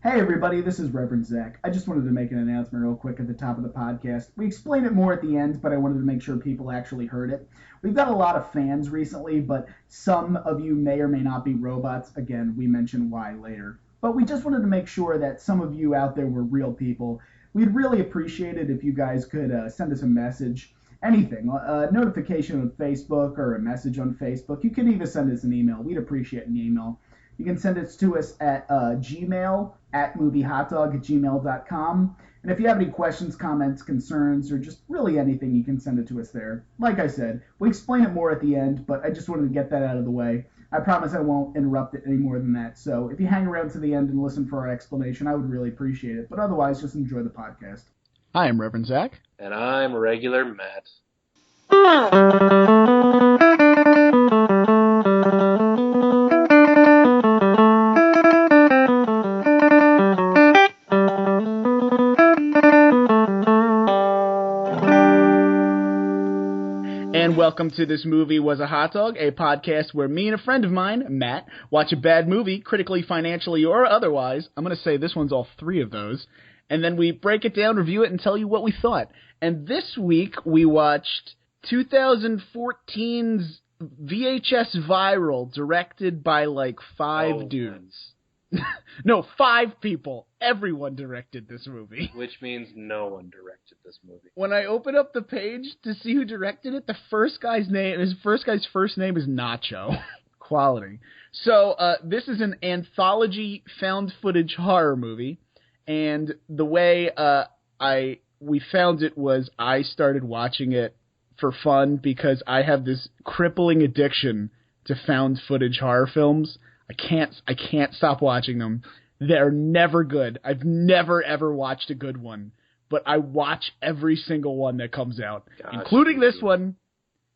Hey everybody, this is Reverend Zach. I just wanted to make an announcement real quick at the top of the podcast. We explain it more at the end, but I wanted to make sure people actually heard it. We've got a lot of fans recently, but some of you may or may not be robots. Again, we mention why later. But we just wanted to make sure that some of you out there were real people. We'd really appreciate it if you guys could send us a message, anything, a notification on Facebook or a message on Facebook. You can even send us an email. We'd appreciate an email. You can send it to us at Gmail at moviehotdog@gmail.com. And if you have any questions, comments, concerns, or just really anything, you can send it to us there. Like I said, we explain it more at the end, but I just wanted to get that out of the way. I promise I won't interrupt it any more than that. So if you hang around to the end and listen for our explanation, I would really appreciate it. But otherwise, just enjoy the podcast. Hi, I'm Reverend Zach. And I'm regular Matt. And welcome to This Movie Was a Hot Dog, a podcast where me and a friend of mine, Matt, watch a bad movie, critically, financially, or otherwise. I'm going to say this one's all three of those. And then we break it down, review it, and tell you what we thought. And this week, we watched 2014's VHS Viral, directed by like five dudes. No, 5 people. Everyone directed this movie. Which means no one directed this movie. When I open up the page to see who directed it, his first guy's first name is Nacho. Quality. So, this is an anthology found footage horror movie. And the way we found it was I started watching it for fun because I have this crippling addiction to found footage horror films. I can't stop watching them. They're never good. I've never ever watched a good one, but I watch every single one that comes out, including this one,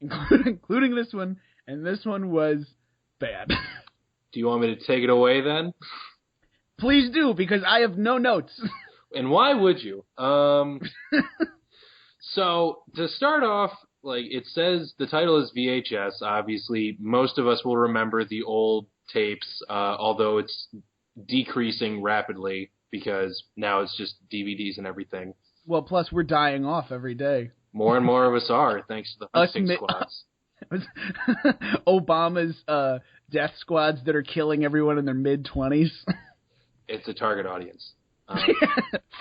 and this one was bad. Do you want me to take it away then? Please do, because I have no notes. And why would you? So, to start off, like, it says the title is VHS. Obviously, most of us will remember the old tapes, although it's decreasing rapidly because now it's just DVDs and everything. Well, plus we're dying off every day. More and more of us are, thanks to the hunting squads. Obama's death squads that are killing everyone in their mid-20s. It's a target audience.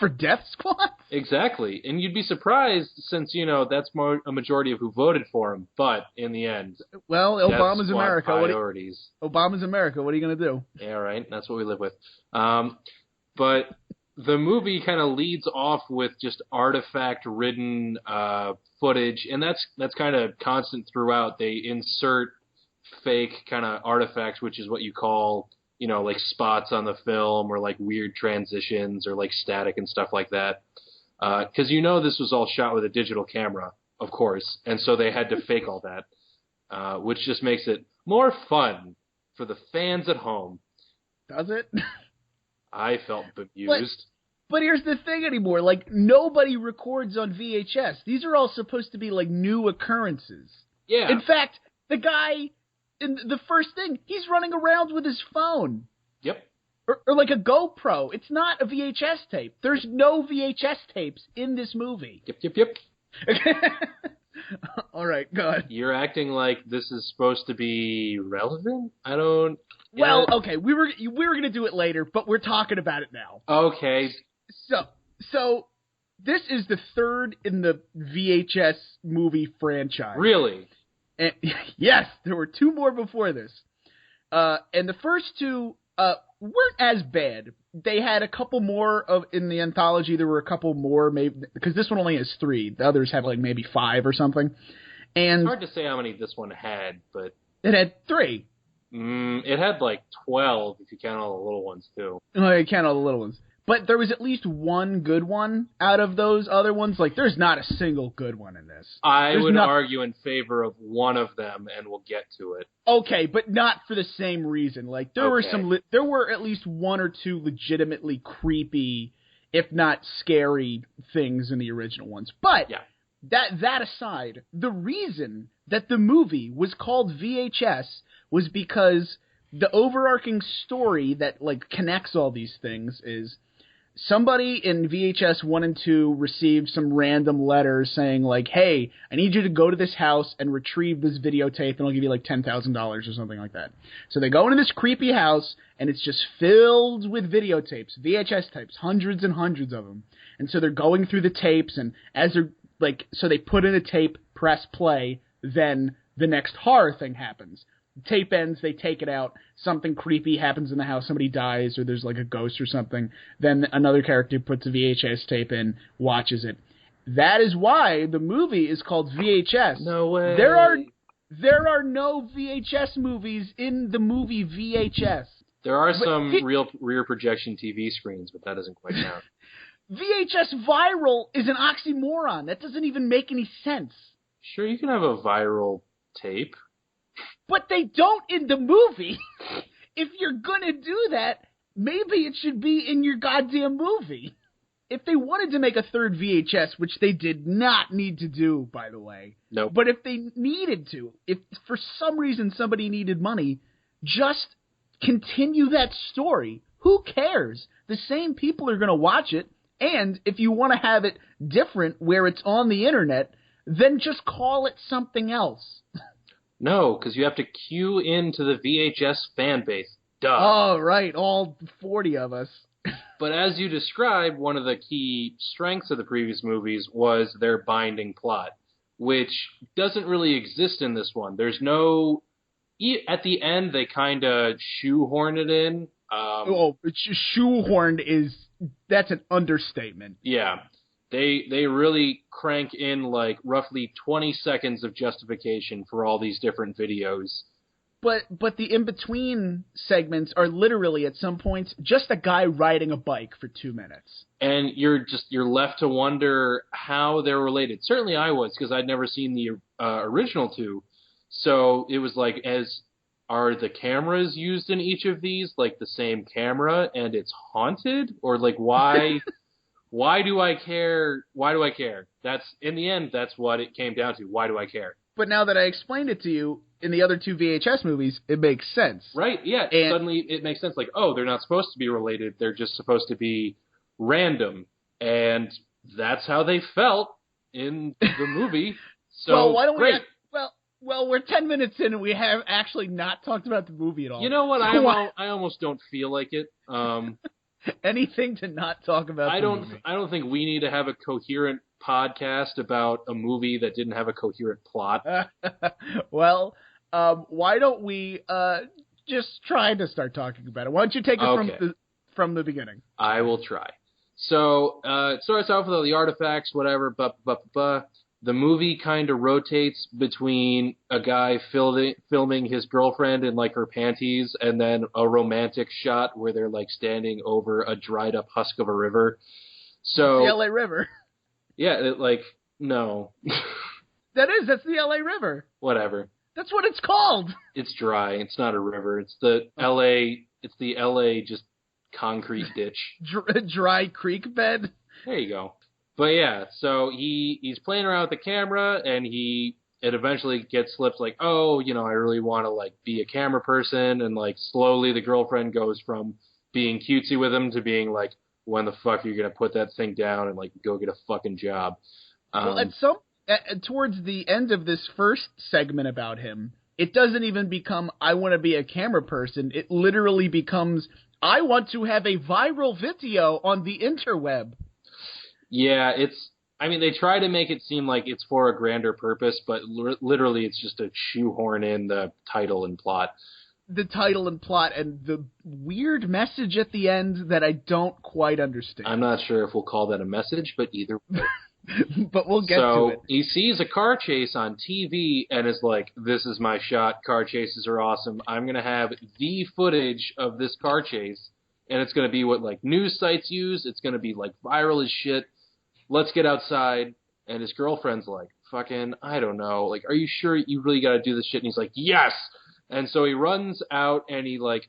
For death squad? Exactly. And you'd be surprised since, that's a majority of who voted for him. But in the end, well, Obama's America. Priorities. Obama's America. What are you going to do? Yeah, right. That's what we live with. But the movie kind of leads off with just artifact-ridden footage. And that's kind of constant throughout. They insert fake kind of artifacts, which is what you call like spots on the film or like weird transitions or like static and stuff like that. Because this was all shot with a digital camera, of course. And so they had to fake all that, which just makes it more fun for the fans at home. Does it? I felt bemused. But here's the thing anymore. Like, nobody records on VHS. These are all supposed to be like new occurrences. Yeah. In fact, the guy... in the first thing, he's running around with his phone. Yep. Or like a GoPro. It's not a VHS tape. There's no VHS tapes in this movie. Yep. All right, go ahead. You're acting like this is supposed to be relevant? I don't... Well, okay, we were going to do it later, but we're talking about it now. Okay. So this is the third in the VHS movie franchise. Really? And, yes, there were 2 more before this. And the first 2 weren't as bad. They had a couple more in the anthology. There were a couple more, maybe, because this one only has 3. The others had like maybe 5 or something. And it's hard to say how many this one had, but... It had 3. It had like 12 if you count all the little ones, too. Oh, you count all the little ones. But there was at least one good one out of those other ones. Like, there's not a single good one in this. I would argue in favor of one of them, and we'll get to it. Okay, but not for the same reason. Like, there were at least 1 or 2 legitimately creepy, if not scary, things in the original ones. But yeah. That aside, the reason that the movie was called VHS was because the overarching story that like connects all these things is somebody in VHS 1 and 2 received some random letter saying like, hey, I need you to go to this house and retrieve this videotape and I'll give you like $10,000 or something like that. So they go into this creepy house and it's just filled with videotapes, VHS tapes, hundreds and hundreds of them. And so they're going through the tapes and as they're like, so they put in a tape, press play, then the next horror thing happens. Tape ends, they take it out, something creepy happens in the house, somebody dies, or there's like a ghost or something, then another character puts a VHS tape in, watches it. That is why the movie is called VHS. No way. There are no VHS movies in the movie VHS. There are some real rear projection TV screens, but that doesn't quite count. VHS viral is an oxymoron. That doesn't even make any sense. Sure, you can have a viral tape. But they don't in the movie. If you're gonna do that, maybe it should be in your goddamn movie. If they wanted to make a third VHS, which they did not need to do, by the way. Nope. But if they needed to, if for some reason somebody needed money, just continue that story. Who cares? The same people are gonna watch it, and if you want to have it different where it's on the internet, then just call it something else. No, because you have to cue into the VHS fan base. Duh. Oh, right. All 40 of us. But as you described, one of the key strengths of the previous movies was their binding plot, which doesn't really exist in this one. There's no... At the end, they kind of shoehorn it in. Shoehorned is... That's an understatement. Yeah. They really crank in like roughly 20 seconds of justification for all these different videos. But the in-between segments are literally, at some points, just a guy riding a bike for 2 minutes. And you're left to wonder how they're related. Certainly I was, because I'd never seen the original two. So it was like, are the cameras used in each of these like the same camera and it's haunted? Or like why... Why do I care? Why do I care? That's, in the end, that's what it came down to. Why do I care? But now that I explained it to you, in the other two VHS movies, it makes sense. Right, yeah. And suddenly it makes sense. Like, oh, they're not supposed to be related. They're just supposed to be random. And that's how they felt in the movie. So, well, why don't great. Well, we're 10 minutes in and we have actually not talked about the movie at all. You know what? I almost don't feel like it. Anything to not talk about the movie. I don't think we need to have a coherent podcast about a movie that didn't have a coherent plot. Well, why don't we just try to start talking about it? Why don't you take it from the beginning? I will try. So it starts off with all the artifacts, whatever, The movie kind of rotates between a guy filming his girlfriend in like her panties and then a romantic shot where they're like standing over a dried up husk of a river. So the LA River. Yeah, no. That's the LA River. Whatever. That's what it's called. It's dry. It's not a river. It's the LA just concrete ditch. Dry creek bed. There you go. But yeah, so he's playing around with the camera, and it eventually gets slipped like, oh, I really want to like be a camera person, and like slowly the girlfriend goes from being cutesy with him to being like, when the fuck are you gonna put that thing down and like go get a fucking job? Well, towards the end of this first segment about him, it doesn't even become I want to be a camera person. It literally becomes I want to have a viral video on the interweb. Yeah, they try to make it seem like it's for a grander purpose, but literally it's just to shoehorn in the title and plot. The title and plot and the weird message at the end that I don't quite understand. I'm not sure if we'll call that a message, but either way. But we'll get to it. So he sees a car chase on TV and is like, this is my shot. Car chases are awesome. I'm going to have the footage of this car chase, and it's going to be what like news sites use. It's going to be like viral as shit. Let's get outside. And his girlfriend's like, fucking, I don't know. Like, are you sure you really got to do this shit? And he's like, yes. And so he runs out and he like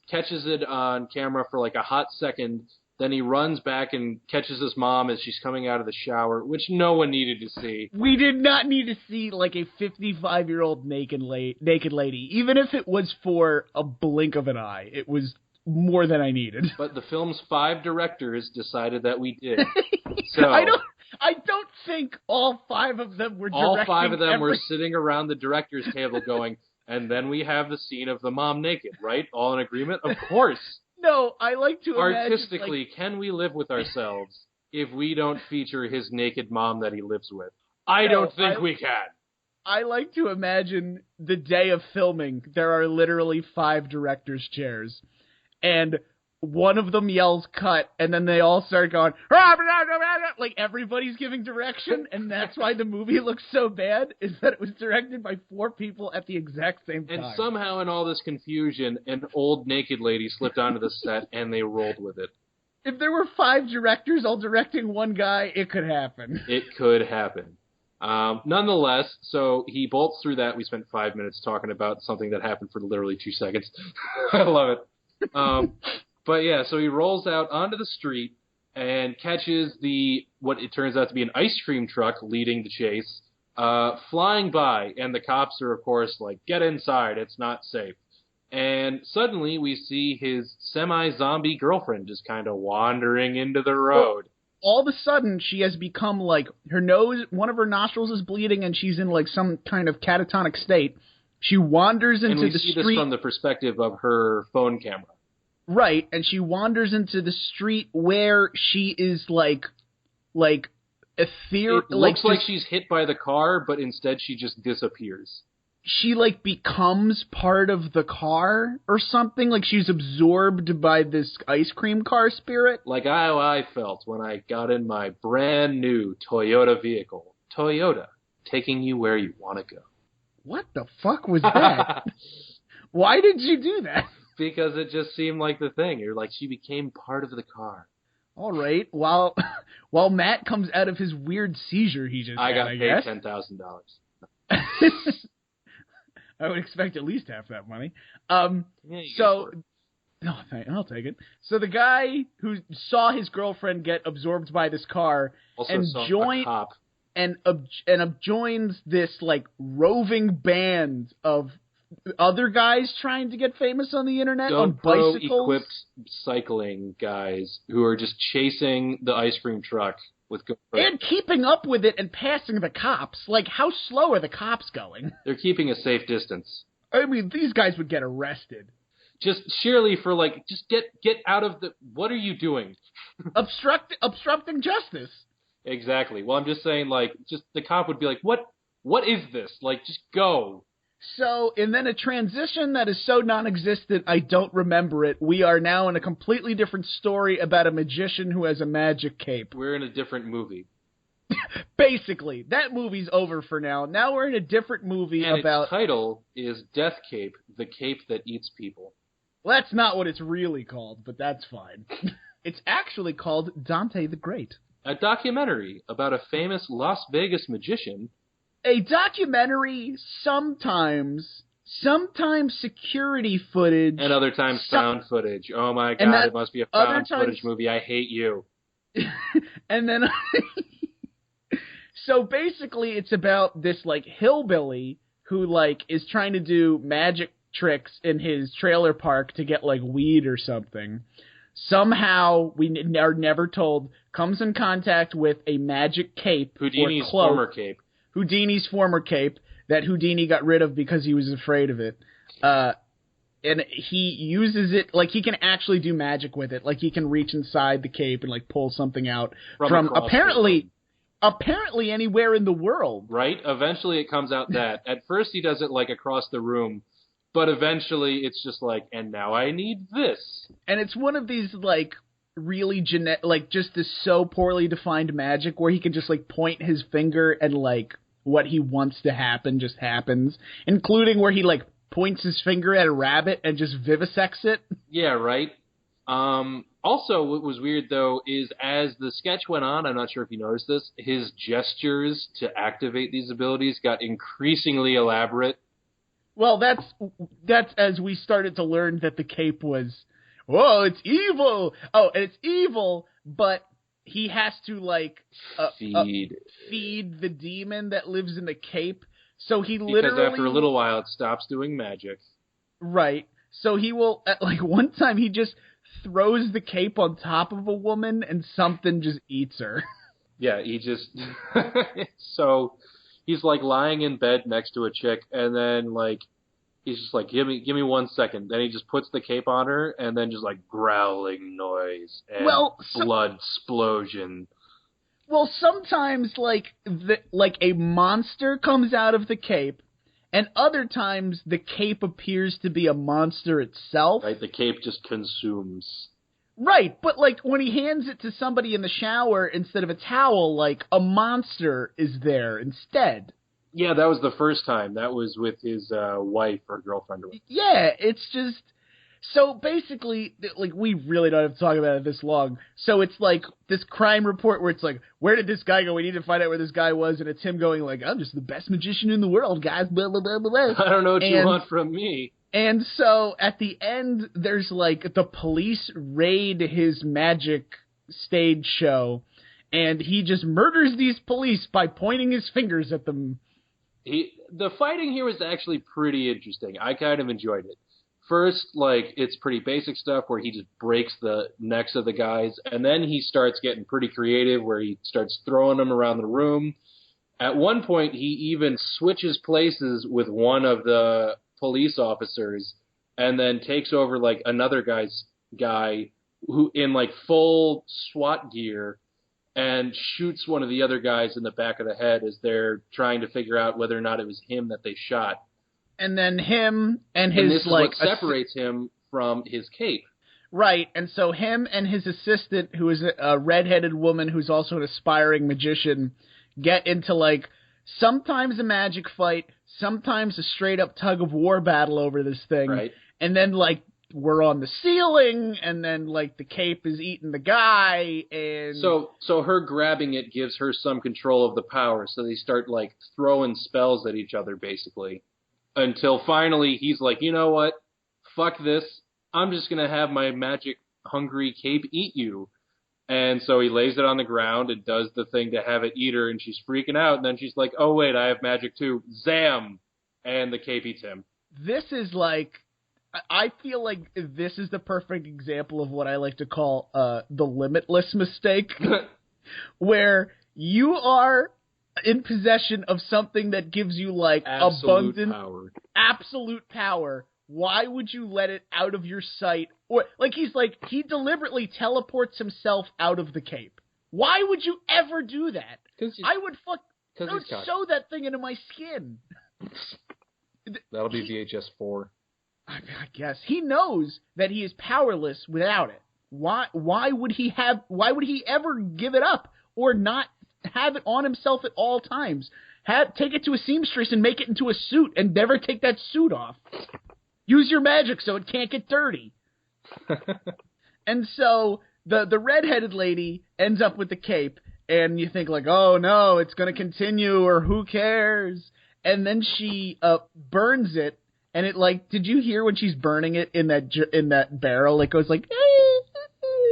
catches it on camera for like a hot second Then he runs back and catches his mom as she's coming out of the shower, which no one needed to see. We did not need to see like a 55-year-old naked lady, even if it was for a blink of an eye. It was more than I needed. But the film's 5 directors decided that we did. So I don't think all 5 of them were directing. All 5 of them were sitting around the director's table going, and then we have the scene of the mom naked, right? All in agreement? Of course. No, I like to imagine... Artistically, can we live with ourselves if we don't feature his naked mom that he lives with? I don't think we can. I like to imagine the day of filming, there are literally 5 director's chairs. And one of them yells cut, and then they all start going, like everybody's giving direction, and that's why the movie looks so bad, is that it was directed by 4 people at the exact same time. And somehow in all this confusion, an old naked lady slipped onto the set, and they rolled with it. If there were 5 directors all directing one guy, it could happen. It could happen. Nonetheless, so he bolts through that. We spent 5 minutes talking about something that happened for literally 2 seconds. I love it. But yeah, so he rolls out onto the street and catches what it turns out to be an ice cream truck leading the chase, flying by, and the cops are, of course, like, get inside, it's not safe. And suddenly we see his semi-zombie girlfriend just kind of wandering into the road. All of a sudden, she has become, like, one of her nostrils is bleeding, and she's in, like, some kind of catatonic state. She wanders into the street. And we see this from the perspective of her phone camera. Right, and she wanders into the street where she is like ethereal. It looks like she's hit by the car, but instead she just disappears. She like becomes part of the car or something. Like she's absorbed by this ice cream car spirit. Like how I felt when I got in my brand new Toyota vehicle. Toyota, taking you where you want to go. What the fuck was that? Why did you do that? Because it just seemed like the thing. You're like, she became part of the car. All right. While Matt comes out of his weird seizure he just I had, got I paid guess. $10,000. I would expect at least half that money. Yeah, I'll take it. So the guy who saw his girlfriend get absorbed by this car also joins this like roving band of other guys trying to get famous on the internet on bicycles. equipped cycling guys who are just chasing the ice cream truck with GoPro. And keeping up with it and passing the cops. Like, how slow are the cops going? They're keeping a safe distance. I mean, these guys would get arrested. Just sheerly for like, just get out of the, what are you doing? Obstructing justice. Exactly. Well, I'm just saying, like, just the cop would be like, what is this? Like, just go. So, and then a transition that is so non-existent, I don't remember it. We are now in a completely different story about a magician who has a magic cape. We're in a different movie. Basically. That movie's over for now. Now we're in a different movie and about... its title is Death Cape, the cape that eats people. Well, that's not what it's really called, but that's fine. It's actually called Dante the Great. A documentary about a famous Las Vegas magician. A documentary, sometimes security footage. And other times found footage. Oh my god, it must be a found footage movie. I hate you. And then... So basically it's about this, like, hillbilly who, like, is trying to do magic tricks in his trailer park to get, like, weed or something. Somehow, we are never told, comes in contact with a magic cape. Houdini's or cloak. former cape. Houdini's former cape that Houdini got rid of because he was afraid of it. And he uses it, like, he can actually do magic with it. Like, he can reach inside the cape and, like, pull something out from apparently anywhere in the world. Right? Eventually it comes out that. At first he does it, like, across the room. But eventually it's just like, and now I need this. And it's one of these, like, really like, just this so poorly defined magic where he can just, like, point his finger and, like, what he wants to happen just happens. Including where he, like, points his finger at a rabbit and just vivisects it. Yeah, right? Also, what was weird, though, is as the sketch went on, I'm not sure if you noticed this, his gestures to activate these abilities got increasingly elaborate. Well, that's as we started to learn that the cape was... whoa, it's evil. Oh, and it's evil, but he has to like feed the demon that lives in the cape. So he literally, because after a little while it stops doing magic. Right. So he will, at like one time he just throws the cape on top of a woman and something just eats her. Yeah, he just so he's like lying in bed next to a chick, and then like he's just like, give me 1 second. Then he just puts the cape on her, and then just like growling noise and blood explosion. Well, sometimes like a monster comes out of the cape, and other times the cape appears to be a monster itself. Right, the cape just consumes. Right, but like when he hands it to somebody in the shower instead of a towel, like a monster is there instead. Yeah, that was the first time. That was with his wife or girlfriend. Yeah, it's just... So basically, like, we really don't have to talk about it this long. So it's like this crime report where it's like, where did this guy go? We need to find out where this guy was. And it's him going like, I'm just the best magician in the world, guys. Blah, blah, blah, blah, blah. I don't know what you want from me. And so at the end, there's like the police raid his magic stage show. And he just murders these police by pointing his fingers at them. The fighting here was actually pretty interesting. I kind of enjoyed it. First, like, it's pretty basic stuff where he just breaks the necks of the guys, and then he starts getting pretty creative where he starts throwing them around the room. At one point, he even switches places with one of the police officers and then takes over, like, another guy who in, like, full SWAT gear and shoots one of the other guys in the back of the head as they're trying to figure out whether or not it was him that they shot. And then him and his, and this like... is what separates him from his cape. Right, and so him and his assistant, who is a redheaded woman who's also an aspiring magician, get into, like, sometimes a magic fight, sometimes a straight-up tug-of-war battle over this thing. Right. And then, like, we're on the ceiling, and then, like, the cape is eating the guy, and... So her grabbing it gives her some control of the power, so they start, like, throwing spells at each other, basically. Until finally he's like, you know what? Fuck this. I'm just going to have my magic-hungry cape eat you. And so he lays it on the ground and does the thing to have it eat her, and she's freaking out. And then she's like, oh, wait, I have magic too. Zam! And the cape eats him. This is like... I feel like this is the perfect example of what I like to call the limitless mistake. Where you are... in possession of something that gives you, like, abundant, absolute power. Why would you let it out of your sight? Or, like, he deliberately teleports himself out of the cape. Why would you ever do that? I would sew that thing into my skin. That'll be VHS 4. I guess. He knows that he is powerless without it. Why would he ever give it up or not have it on himself at all times? Take it to a seamstress and make it into a suit and never take that suit off. Use your magic so it can't get dirty. And so the redheaded lady ends up with the cape, and you think like, oh no, it's going to continue, or who cares? And then she burns it, and it, like, did you hear when she's burning it in that barrel? It goes like,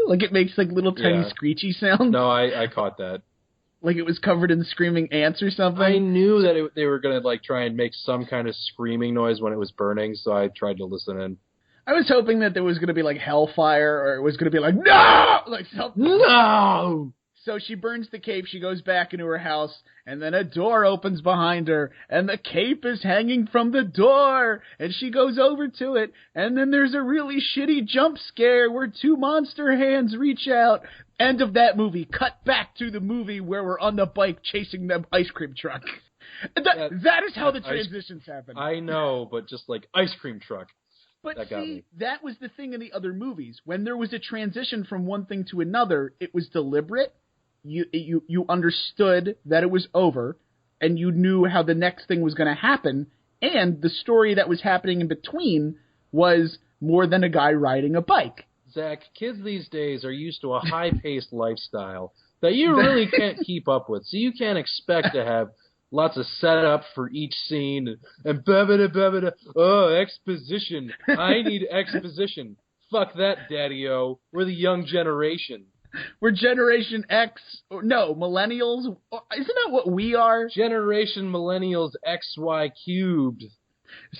like it makes like little tiny screechy sounds. No, I caught that. Like it was covered in screaming ants or something? I knew that they were going to, like, try and make some kind of screaming noise when it was burning, so I tried to listen in. I was hoping that there was going to be, like, hellfire, or it was going to be like, no! Like, something. No! So she burns the cape, she goes back into her house, and then a door opens behind her, and the cape is hanging from the door, and she goes over to it, and then there's a really shitty jump scare where two monster hands reach out. End of that movie. Cut back to the movie where we're on the bike chasing the ice cream truck. That is how the transitions happen. I know, but just like ice cream truck. But see, that was the thing in the other movies. When there was a transition from one thing to another, it was deliberate. You understood that it was over, and you knew how the next thing was going to happen, and the story that was happening in between was more than a guy riding a bike. Zach, kids these days are used to a high-paced lifestyle that you really can't keep up with, so you can't expect to have lots of setup for each scene and exposition. I need exposition. Fuck that, Daddy-O. We're the young generation. We're Generation X. No, Millennials. Isn't that what we are? Generation Millennials XY cubed.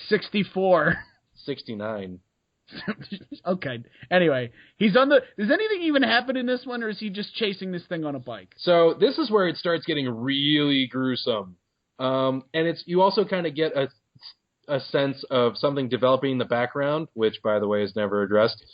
64. 69. Okay. Anyway, he's on the... Does anything even happen in this one, or is he just chasing this thing on a bike? So this is where it starts getting really gruesome. And you also kind of get a sense of something developing in the background, which, by the way, is never addressed.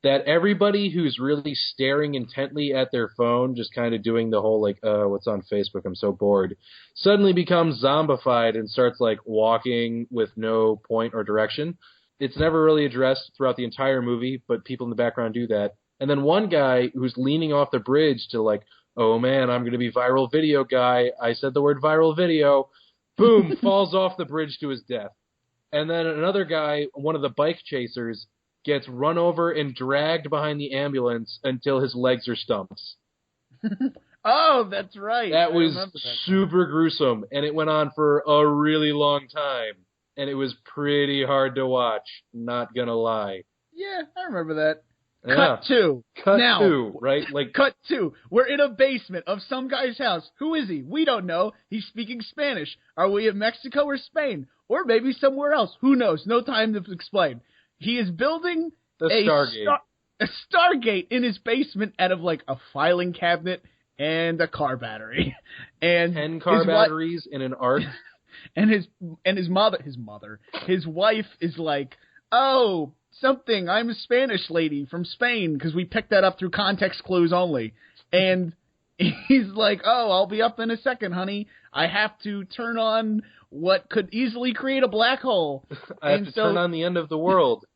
That everybody who's really staring intently at their phone, just kind of doing the whole, like, what's on Facebook? I'm so bored, suddenly becomes zombified and starts, like, walking with no point or direction. It's never really addressed throughout the entire movie, but people in the background do that. And then one guy who's leaning off the bridge to, like, oh, man, I'm going to be viral video guy. I said the word viral video. Boom, falls off the bridge to his death. And then another guy, one of the bike chasers, gets run over and dragged behind the ambulance until his legs are stumps. Oh, that's right. That was super gruesome, and it went on for a really long time. And it was pretty hard to watch, not gonna lie. Yeah, I remember that. Yeah. Cut two. Cut now, two, right? Like Cut two. We're in a basement of some guy's house. Who is he? We don't know. He's speaking Spanish. Are we in Mexico or Spain? Or maybe somewhere else. Who knows? No time to explain. He is building a Stargate in his basement out of like a filing cabinet and a car battery. And 10 car batteries in an arc. And his wife is like, oh, something, I'm a Spanish lady from Spain, because we picked that up through context clues only. And he's like, oh, I'll be up in a second, honey. I have to turn on what could easily create a black hole. I have to turn on the end of the world.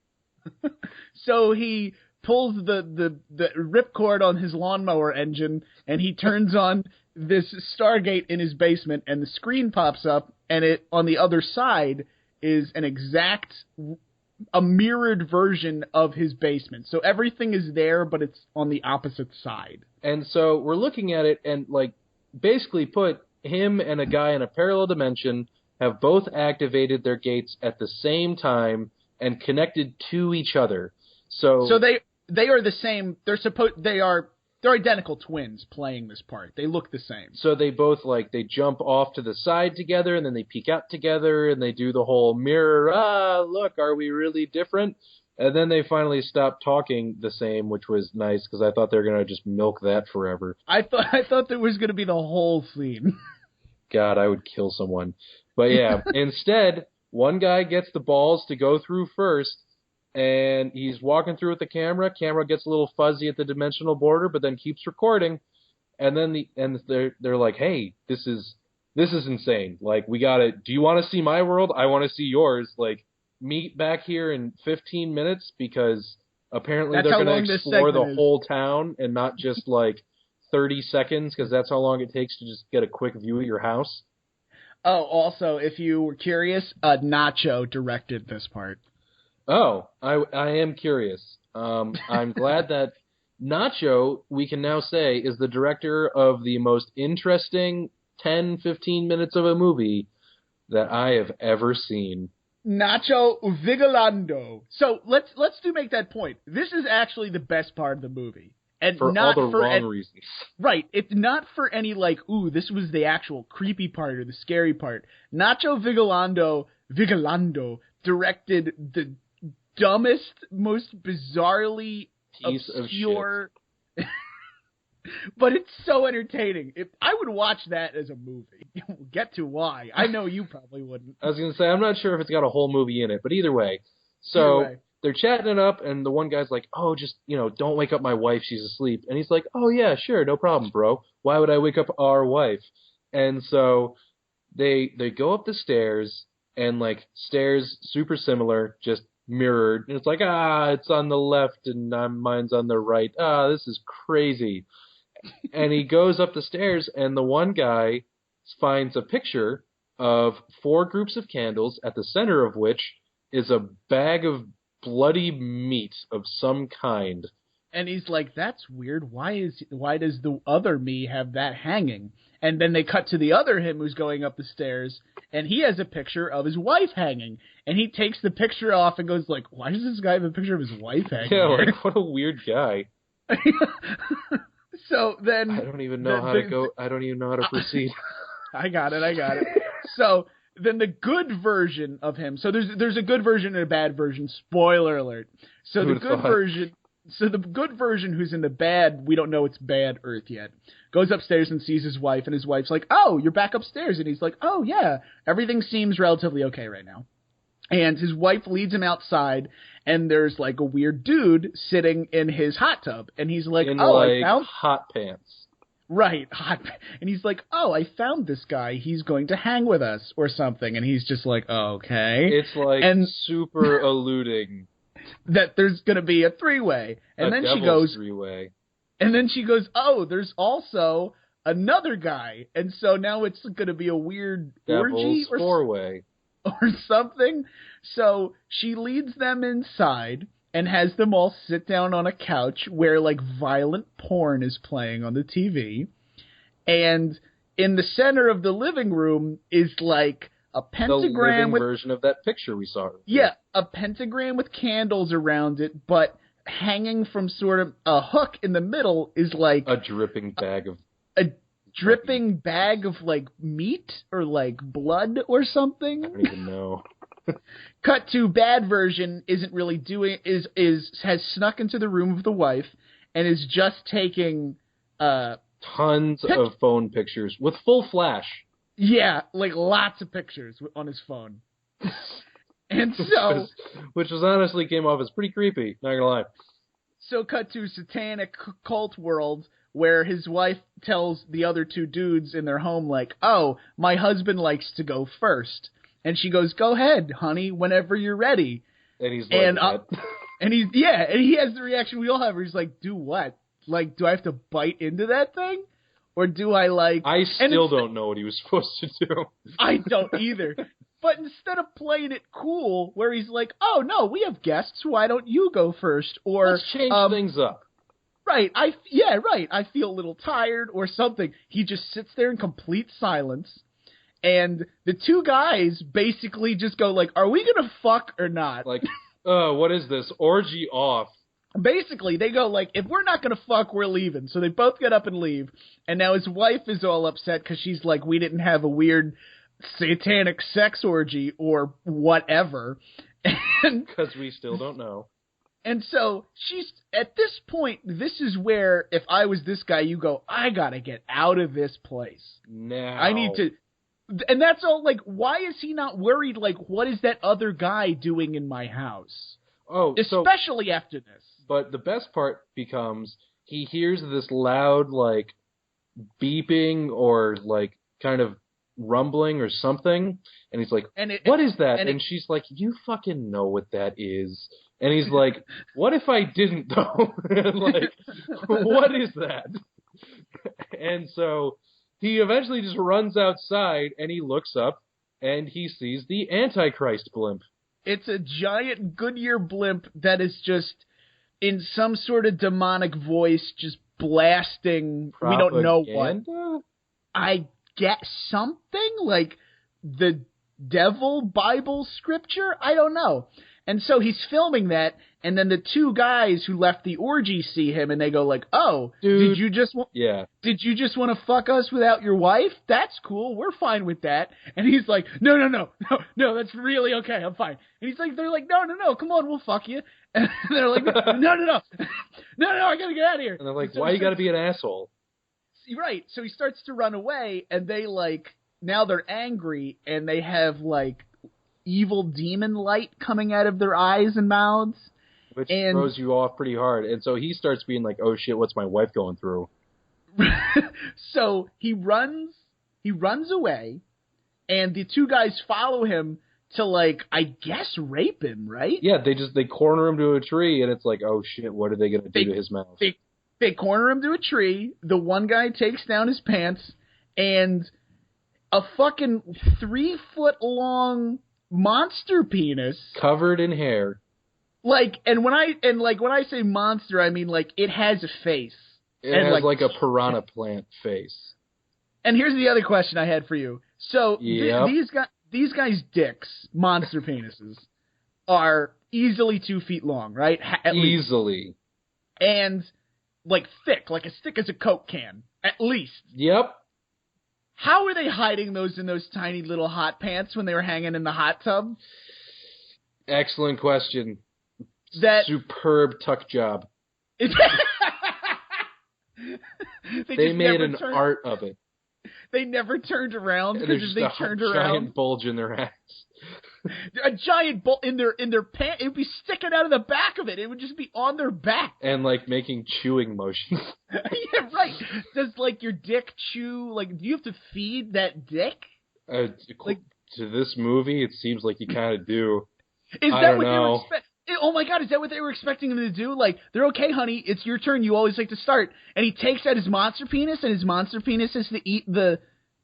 So he pulls the ripcord on his lawnmower engine, and he turns on this Stargate in his basement, and the screen pops up, and it on the other side is a mirrored version of his basement. So everything is there, but it's on the opposite side. And so we're looking at it, and like basically put him and a guy in a parallel dimension have both activated their gates at the same time and connected to each other. So they are the same. They're identical twins playing this part. They look the same. So they both they jump off to the side together, and then they peek out together, and they do the whole mirror. Look, are we really different? And then they finally stop talking the same, which was nice because I thought they were gonna just milk that forever. I thought there was gonna be the whole scene. God, I would kill someone. But yeah, instead, one guy gets the balls to go through first, and he's walking through with the camera. Camera gets a little fuzzy at the dimensional border, but then keeps recording. And then they're like, "Hey, this is insane. Like, we gotta. Do you want to see my world? I want to see yours. Like, meet back here in 15 minutes because apparently they're gonna explore the whole town and not just 30 seconds because that's how long it takes to just get a quick view of your house." Oh, also, if you were curious, Nacho directed this part. Oh, I am curious. I'm glad that Nacho, we can now say, is the director of the most interesting 10, 15 minutes of a movie that I have ever seen. Nacho Vigilando. So let's make that point. This is actually the best part of the movie. And for not all the wrong reasons. Right. It's not for any this was the actual creepy part or the scary part. Nacho Vigilando directed the dumbest, most bizarrely piece obscure of shit. But it's so entertaining. I would watch that as a movie. We'll get to why. I know you probably wouldn't. I was going to say, I'm not sure if it's got a whole movie in it, but either way. So they're chatting it up, and the one guy's like, oh, just, don't wake up my wife. She's asleep. And he's like, oh, yeah, sure, no problem, bro. Why would I wake up our wife? And so they go up the stairs, and, stairs super similar, just mirrored. And it's like, it's on the left, and mine's on the right. This is crazy. And he goes up the stairs, and the one guy finds a picture of 4 groups of candles, at the center of which is a bag of bloody meat of some kind. And he's like, that's weird. Why does the other me have that hanging? And then they cut to the other him who's going up the stairs, and he has a picture of his wife hanging. And he takes the picture off and goes like, why does this guy have a picture of his wife hanging? Yeah, here? like, what a weird guy. So then... I don't even know how to go. I don't even know how to proceed. I got it. So then the good version of him... So there's a good version and a bad version. Spoiler alert. So the good version... So the good version, who's in the bad, we don't know it's bad Earth yet, goes upstairs and sees his wife, and his wife's like, oh, you're back upstairs. And he's like, oh, yeah, everything seems relatively okay right now. And his wife leads him outside, and there's like a weird dude sitting in his hot tub. And he's like, I found hot pants. Right, hot. And he's like, oh, I found this guy. He's going to hang with us or something. And he's just like, okay. It's like super alluding that there's going to be a three-way. And then she goes, three-way. And then she goes, oh, there's also another guy. And so now it's going to be a weird orgy or four-way or something. So she leads them inside and has them all sit down on a couch where like violent porn is playing on the TV. And in the center of the living room is like a pentagram with version of that picture we saw. Yeah, a pentagram with candles around it, but hanging from sort of a hook in the middle is like a dripping bag of like meat or like blood or something. I don't even know. Cut to bad version isn't really doing has snuck into the room of the wife and is just taking tons of phone pictures with full flash. Yeah, like lots of pictures on his phone. And so... which was honestly came off as pretty creepy, not gonna lie. So cut to satanic cult world, where his wife tells the other two dudes in their home, like, oh, my husband likes to go first. And she goes, go ahead, honey, whenever you're ready. And he's like, and he has the reaction we all have, where he's like, do what? Like, do I have to bite into that thing? Or do I like... I still don't know what he was supposed to do. I don't either. But instead of playing it cool, where he's like, oh, no, we have guests, why don't you go first? Or let's change things up. Right, I feel a little tired or something. He just sits there in complete silence. And the two guys basically just go like, are we going to fuck or not? Like, what is this? Orgy off. Basically, they go like, if we're not going to fuck, we're leaving. So they both get up and leave. And now his wife is all upset because she's like, we didn't have a weird satanic sex orgy or whatever. Because we still don't know. And so she's, at this point, this is where, if I was this guy, you go, I got to get out of this place. Now. I need to. And that's all, like, why is he not worried? Like, what is that other guy doing in my house? Oh, especially after this. But the best part becomes he hears this loud, like, beeping or, like, kind of rumbling or something. And he's like, what is that? And she's like, you fucking know what that is. And he's like, what if I didn't, though? Like, what is that? And so he eventually just runs outside and he looks up and he sees the Antichrist blimp. It's a giant Goodyear blimp that is just in some sort of demonic voice, just blasting. Propaganda? We don't know what. I get something like the devil Bible scripture. I don't know. And so he's filming that, and then the two guys who left the orgy see him, and they go like, "Oh, dude, did you just want to fuck us without your wife? That's cool. We're fine with that." And he's like, "No, that's really okay. I'm fine." And they're like, "No, come on, we'll fuck you." And they're like, "No, I gotta get out of here." And they're like, "Why you gotta be an asshole?" Right. So he starts to run away, and they now they're angry, and they have evil demon light coming out of their eyes and mouths. Which throws you off pretty hard. And so he starts being like, oh shit, what's my wife going through? So he runs away, and the two guys follow him to I guess rape him, right? Yeah, they corner him to a tree, and it's like, oh shit, what are they going to do to his mouth? They corner him to a tree, the one guy takes down his pants, and a fucking 3-foot long monster penis covered in hair, And when I say monster, I mean like it has a face. It has like a piranha plant face. And here's the other question I had for you. So Yep. these guys' dicks, monster penises, are easily 2 feet long, right? At least. Easily. And like thick, like as thick as a Coke can, at least. Yep. How are they hiding those in those tiny little hot pants when they were hanging in the hot tub? Excellent question. That superb tuck job. They made an art of it. They never turned around because if they turned around, giant bulge in their ass. A giant bulge in their pants. It would be sticking out of the back of it. It would just be on their back and like making chewing motions. Yeah, right. Does like your dick chew? Like, do you have to feed that dick? To this movie, it seems like you kind of do. Is that what they were expecting? Oh my God, is that what they were expecting him to do? Like, they're okay, honey, it's your turn, you always like to start. And he takes out his monster penis, and his monster penis is to eat the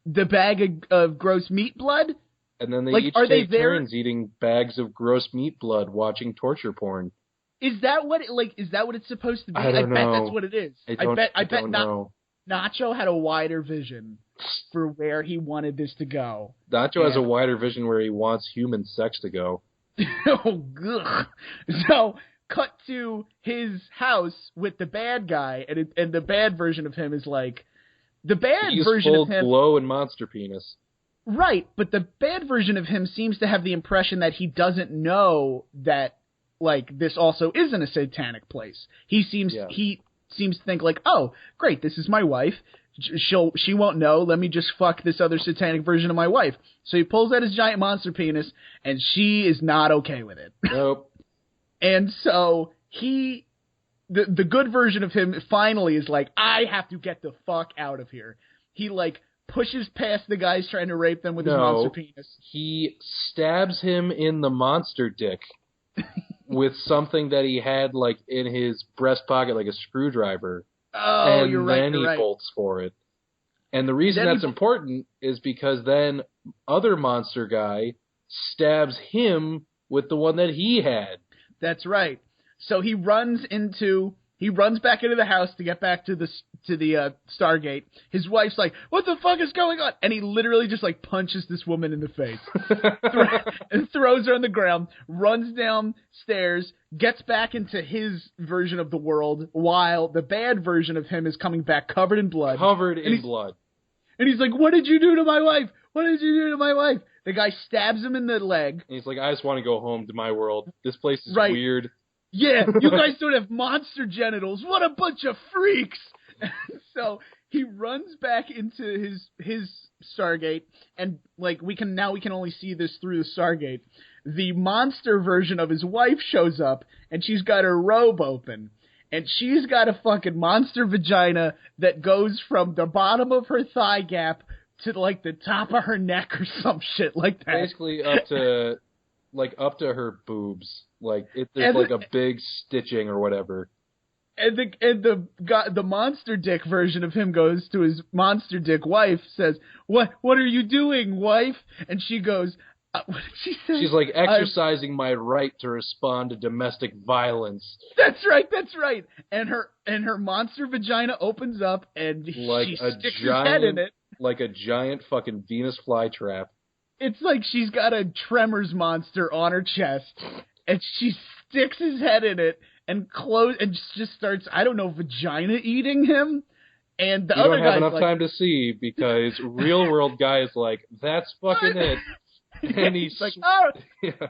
bag of gross meat blood? And then they each take turns eating bags of gross meat blood, watching torture porn. Is that what it's supposed to be? I don't know. Bet that's what it is. I bet Nacho had a wider vision for where he wanted this to go. Nacho has a wider vision where he wants human sex to go. Oh, ugh. So, cut to his house with the bad guy, and the bad version of him is like the bad version of him. Glow and monster penis. Right, but the bad version of him seems to have the impression that he doesn't know that like this also isn't a satanic place. He seems to think like, oh, great, this is my wife. She won't know. Let me just fuck this other satanic version of my wife. So he pulls out his giant monster penis, and she is not okay with it. Nope. And so the good version of him finally is like, I have to get the fuck out of here. He like pushes past the guys trying to rape them with his monster penis. He stabs him in the monster dick with something that he had like in his breast pocket, like a screwdriver. Oh, and then he bolts for it. And the reason that's important is because then other monster guy stabs him with the one that he had. That's right. So he runs back into the house to get back to the Stargate. His wife's like, "What the fuck is going on?" And he literally just like punches this woman in the face and throws her on the ground, runs downstairs, gets back into his version of the world while the bad version of him is coming back covered in blood. And he's like, "What did you do to my wife? What did you do to my wife?" The guy stabs him in the leg. And he's like, "I just want to go home to my world. This place is weird." Yeah, you guys don't have monster genitals. What a bunch of freaks! So he runs back into his Stargate, and like we can only see this through the Stargate. The monster version of his wife shows up, and she's got her robe open, and she's got a fucking monster vagina that goes from the bottom of her thigh gap to like the top of her neck or some shit like that. Basically up to her boobs. Like there's like a big stitching or whatever. And the monster dick version of him goes to his monster dick wife, says, What are you doing, wife?" And she goes, what did she say? She's like, exercising my right to respond to domestic violence. That's right. And her monster vagina opens up, and she sticks her head in it. Like a giant fucking Venus flytrap. It's like she's got a Tremors monster on her chest, and she sticks his head in it and just starts, I don't know, vagina eating him. And the other guy don't have enough time to see because real world guy is like, that's fucking it. And he's like, all right. Yeah.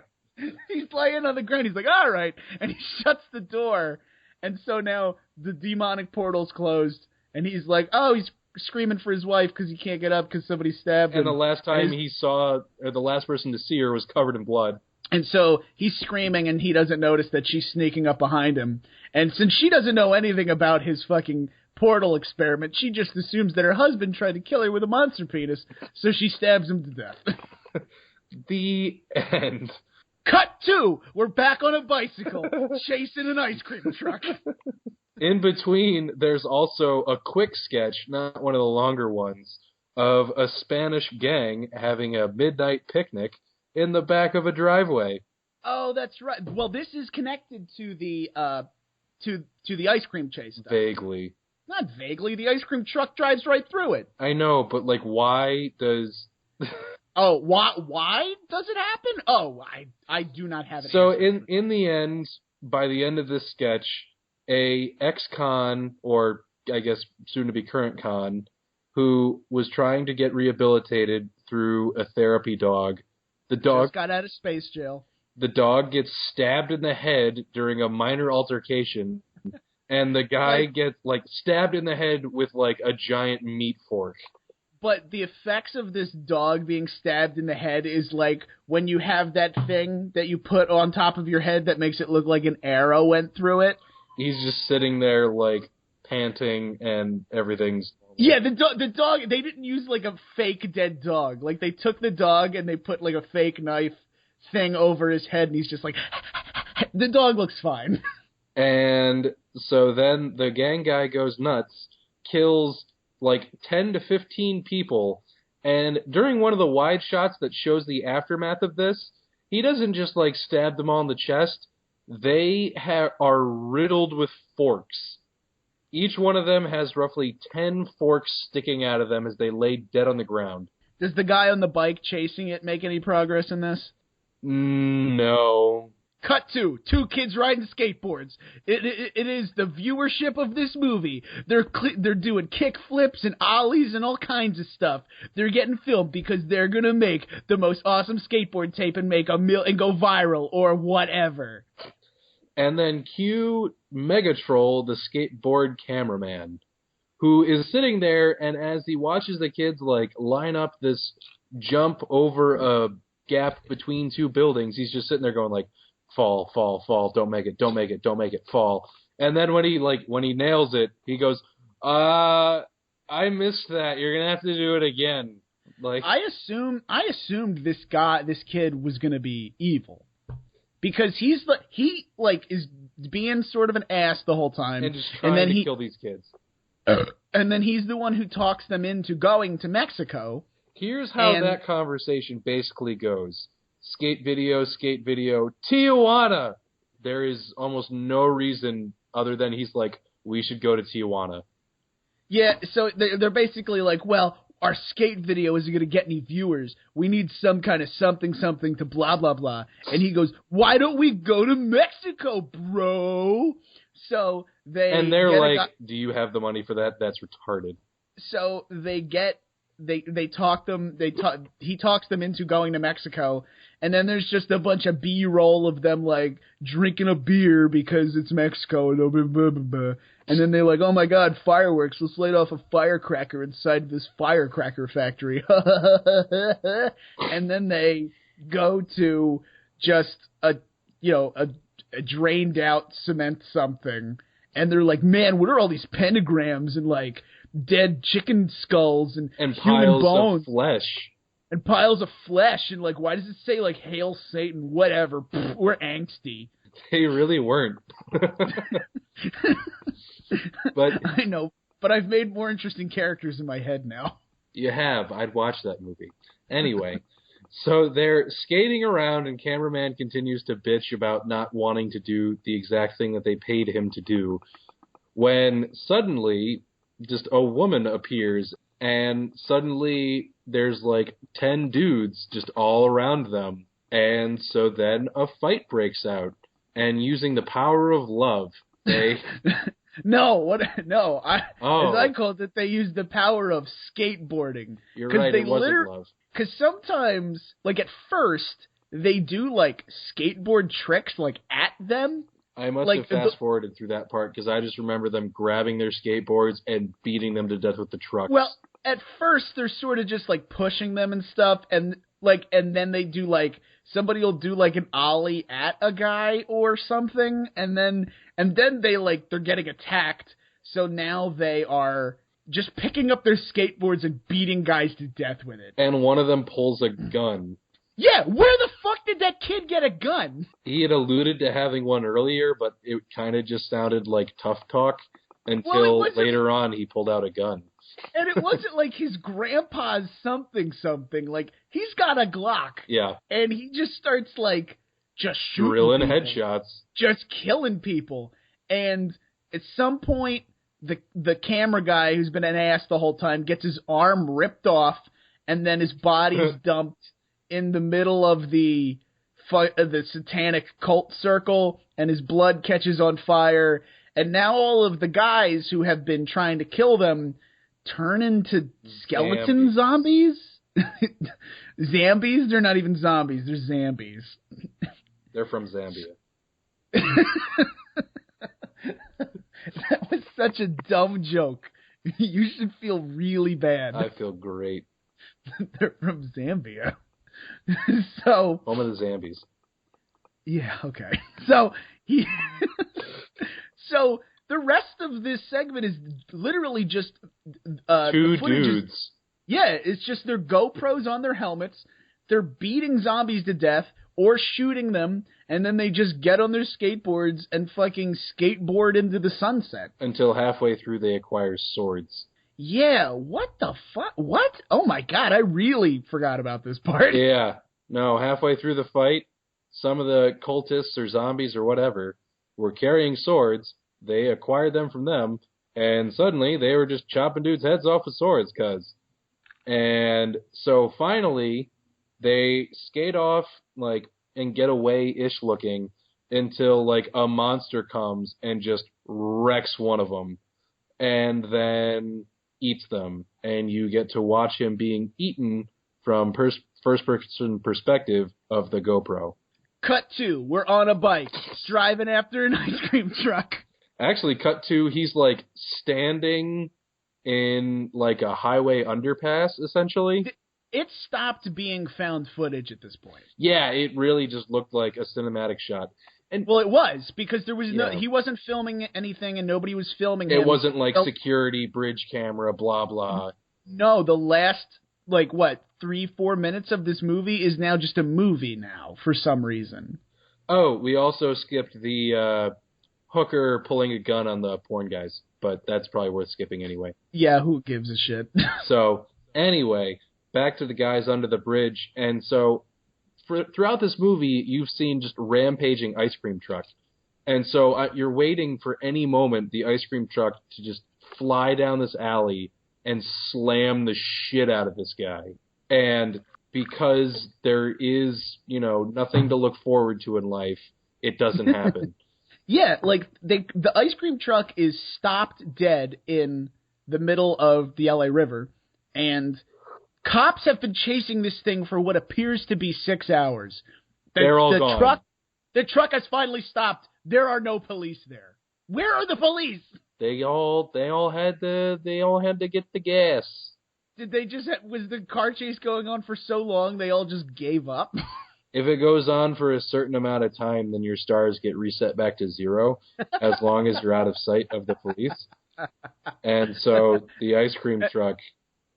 He's laying on the ground. He's like, all right. And he shuts the door. And so now the demonic portal's closed. And he's like, oh, he's screaming for his wife because he can't get up because somebody stabbed him. And the last time the last person to see her was covered in blood. And so he's screaming and he doesn't notice that she's sneaking up behind him. And since she doesn't know anything about his fucking portal experiment, she just assumes that her husband tried to kill her with a monster penis. So she stabs him to death. The end. Cut 2! We're back on a bicycle, chasing an ice cream truck. In between, there's also a quick sketch, not one of the longer ones, of a Spanish gang having a midnight picnic in the back of a driveway. Oh, that's right. Well, this is connected to the to the ice cream chase stuff. Vaguely. Not vaguely. The ice cream truck drives right through it. I know, but like, why does? Oh, why does it happen? Oh, I do not have it. So in the end, by the end of this sketch, a ex-con, or I guess soon to be current con, who was trying to get rehabilitated through a therapy dog. The dog just got out of space jail. The dog gets stabbed in the head during a minor altercation, and the guy gets like stabbed in the head with like a giant meat fork. But the effects of this dog being stabbed in the head is like when you have that thing that you put on top of your head that makes it look like an arrow went through it. He's just sitting there like panting and everything's... Yeah, the dog, they didn't use like a fake dead dog. Like they took the dog and they put like a fake knife thing over his head and he's just like, the dog looks fine. And so then the gang guy goes nuts, kills like 10 to 15 people, and during one of the wide shots that shows the aftermath of this, he doesn't just like stab them all in the chest. They are riddled with forks. Each one of them has roughly 10 forks sticking out of them as they lay dead on the ground. Does the guy on the bike chasing it make any progress in this? No. Cut to 2 kids riding skateboards. It is the viewership of this movie. They're doing kick flips and ollies and all kinds of stuff. They're getting filmed because they're gonna make the most awesome skateboard tape and make and go viral or whatever. And then cue Megatroll, the skateboard cameraman, who is sitting there, and as he watches the kids like line up this jump over a gap between 2 buildings, he's just sitting there going like, fall, fall, fall, don't make it, don't make it, don't make it, fall. And then when he nails it, he goes, I missed that. You're gonna have to do it again. Like I assumed this kid was gonna be evil. Because he is being sort of an ass the whole time. And just trying to kill these kids. And then he's the one who talks them into going to Mexico. Here's how that conversation basically goes. Skate video, Tijuana! There is almost no reason other than he's like, we should go to Tijuana. Yeah, so they're basically like, well, our skate video isn't going to get any viewers. We need some kind of something to blah, blah, blah. And he goes, why don't we go to Mexico, bro? So they're like, do you have the money for that? That's retarded. So he talks them into going to Mexico, and then there's just a bunch of B-roll of them like drinking a beer because it's Mexico, blah, blah, blah, blah, blah. And then they're like, oh my god, fireworks, let's light off a firecracker inside this firecracker factory. And then they go to just a drained out cement something, and they're like, man, what are all these pentagrams and like dead chicken skulls and human bones of flesh and piles of flesh, and like, why does it say like Hail Satan? Whatever, we're angsty. They really weren't. But I know, but I've made more interesting characters in my head now. You have. I'd watch that movie. Anyway, so they're skating around, and cameraman continues to bitch about not wanting to do the exact thing that they paid him to do, when suddenly just a woman appears, and suddenly there's like 10 dudes just all around them. And so then a fight breaks out, and using the power of love, they... As I called it, they used the power of skateboarding. You're right, it wasn't love. Because sometimes, like at first, they do like skateboard tricks like at them. I must have fast-forwarded through that part, because I just remember them grabbing their skateboards and beating them to death with the trucks. Well, at first, they're sort of just, like, pushing them and stuff, and then they do, like, somebody will do, like, an ollie at a guy or something, and then they, like, they're getting attacked, so now they are just picking up their skateboards and beating guys to death with it. And one of them pulls a gun. Yeah, where the fuck did that kid get a gun? He had alluded to having one earlier, but it kind of just sounded like tough talk until later on he pulled out a gun. And it wasn't like his grandpa's something. Like, he's got a Glock. Yeah. And he just starts, like, just shooting drilling people, headshots, just killing people. And at some point, the camera guy, who's been an ass the whole time, gets his arm ripped off, and then his body's dumped in the middle of the satanic cult circle, and his blood catches on fire. And now all of the guys who have been trying to kill them turn into skeleton zombies? Zambies? They're not even zombies. They're Zambies. They're from Zambia. That was such a dumb joke. You should feel really bad. I feel great. They're from Zambia. So home of the Zambies. Yeah, okay. So so the rest of this segment is literally just two dudes. Yeah, it's just their GoPros on their helmets. They're beating zombies to death or shooting them, and then they just get on their skateboards and fucking skateboard into the sunset. Until halfway through they acquire swords. Yeah, what the fuck? What? Oh my god, I really forgot about this part. Yeah. No, halfway through the fight, some of the cultists or zombies or whatever were carrying swords. They acquired them from them, and suddenly they were just chopping dudes' heads off with swords, And so finally, they skate off, like, and get away-ish looking until, like, a monster comes and just wrecks one of them, and then eats them, and you get to watch him being eaten from first-person perspective of the GoPro. Cut to, we're on a bike, driving after an ice cream truck. Actually, cut to, he's, like, standing in, like, a highway underpass, essentially. It stopped being found footage at this point. Yeah, it really just looked like a cinematic shot. And well, it was, because there was he wasn't filming anything and nobody was filming him. It wasn't like security, bridge camera, blah, blah. No, the last, 3-4 minutes of this movie is now just a movie now, for some reason. Oh, we also skipped the hooker pulling a gun on the porn guys, but that's probably worth skipping anyway. Yeah, who gives a shit? So, anyway, back to the guys under the bridge, and so throughout this movie, you've seen just rampaging ice cream trucks. And so you're waiting for any moment the ice cream truck to just fly down this alley and slam the shit out of this guy. And because there is, nothing to look forward to in life, it doesn't happen. Yeah, the ice cream truck is stopped dead in the middle of the LA River, and cops have been chasing this thing for what appears to be 6 hours. They're all gone. The truck has finally stopped. There are no police there. Where are the police? They all had to get the gas. Did they was the car chase going on for so long they all just gave up? If it goes on for a certain amount of time, then your stars get reset back to 0 as long as you're out of sight of the police. And so the ice cream truck...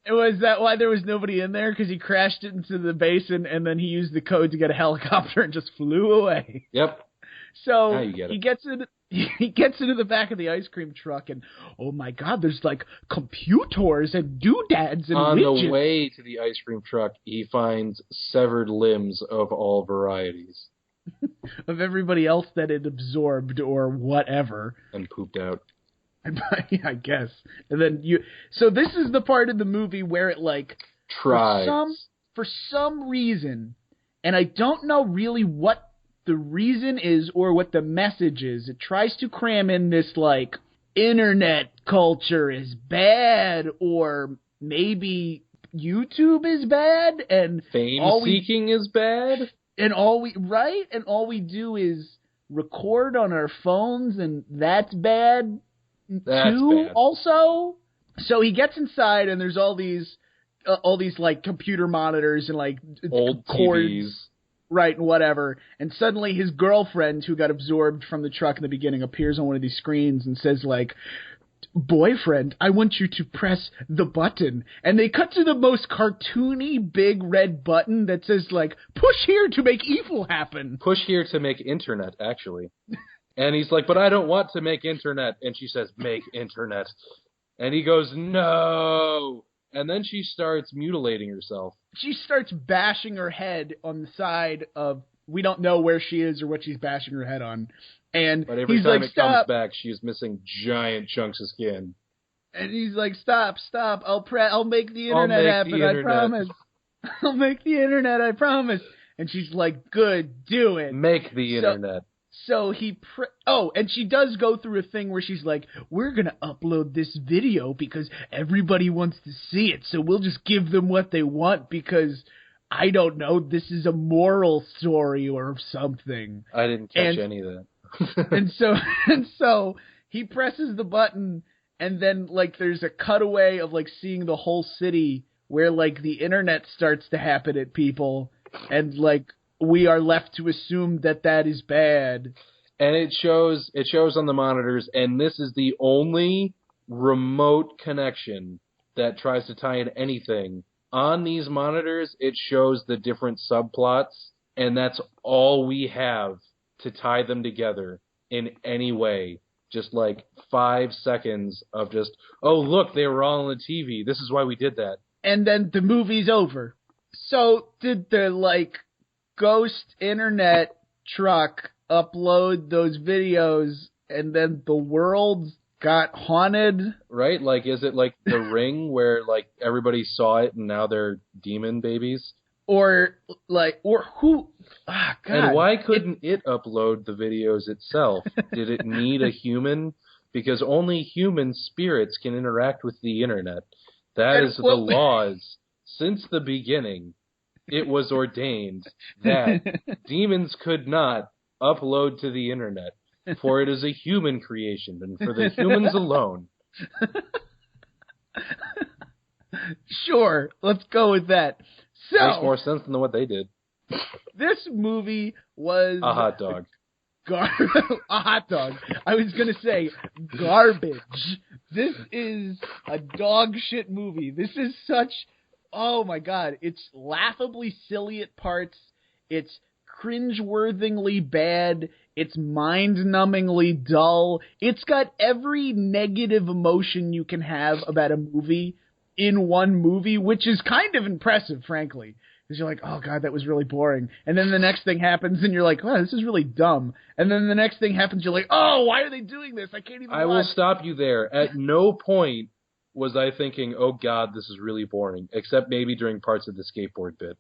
Was that why there was nobody in there? Because he crashed it into the basin, and then he used the code to get a helicopter and just flew away. Yep. So now you get it. He gets into the back of the ice cream truck, and oh my god, there's computers and doodads and on widgets. The way to the ice cream truck, he finds severed limbs of all varieties. Of everybody else that it absorbed or whatever. And pooped out. I guess. And then so this is the part of the movie where it tries for some reason, and I don't know really what the reason is or what the message is. It tries to cram in this internet culture is bad, or maybe YouTube is bad, and fame seeking is bad, and all we do is record on our phones, and that's bad. Bad. Also, so he gets inside and there's all these computer monitors and old cords, TVs, right, and whatever. And suddenly his girlfriend, who got absorbed from the truck in the beginning, appears on one of these screens and says boyfriend, I want you to press the button. And they cut to the most cartoony big red button that says push here to make evil happen. Push here to make internet, actually. And he's like, but I don't want to make internet. And she says, make internet. And he goes, no. And then she starts mutilating herself. She starts bashing her head on the side of we don't know where she is or what she's bashing her head on. And But every he's time like, it stop. comes back, she is missing giant chunks of skin. And he's like, stop. I'll make the internet happen, I promise. I'll make the internet, I promise. And she's like, good, do it. Make the internet. So and she does go through a thing where she's like, we're going to upload this video because everybody wants to see it. So we'll just give them what they want because, I don't know, this is a moral story or something. I didn't catch any of that. and so he presses the button, and then, like, there's a cutaway of, like, seeing the whole city where, like, the internet starts to happen at people, and, like, we are left to assume that is bad. And it shows on the monitors, and this is the only remote connection that tries to tie in anything. On these monitors, it shows the different subplots, and that's all we have to tie them together in any way. Just like 5 seconds of just, oh, look, they were all on the TV. This is why we did that. And then the movie's over. So did the, like, ghost internet truck upload those videos, and then the world got haunted? Right? Like, is it like The Ring where, like, everybody saw it and now they're demon babies? Or who? Ah, God. And why couldn't it upload the videos itself? Did it need a human? Because only human spirits can interact with the internet. That is the laws. Since the beginning, it was ordained that demons could not upload to the internet, for it is a human creation, and for the humans alone. Sure, let's go with that. So, makes more sense than what they did. This movie was a hot dog. A hot dog. I was going to say garbage. This is a dog shit movie. This is such, oh my God. It's laughably silly at parts. It's cringeworthingly bad. It's mind-numbingly dull. It's got every negative emotion you can have about a movie in one movie, which is kind of impressive, frankly. Because you're like, oh, God, that was really boring. And then the next thing happens, and you're like, oh, this is really dumb. And then the next thing happens, you're like, oh, why are they doing this? I can't even I will stop you there. At no point was I thinking, oh, God, this is really boring, except maybe during parts of the skateboard bit.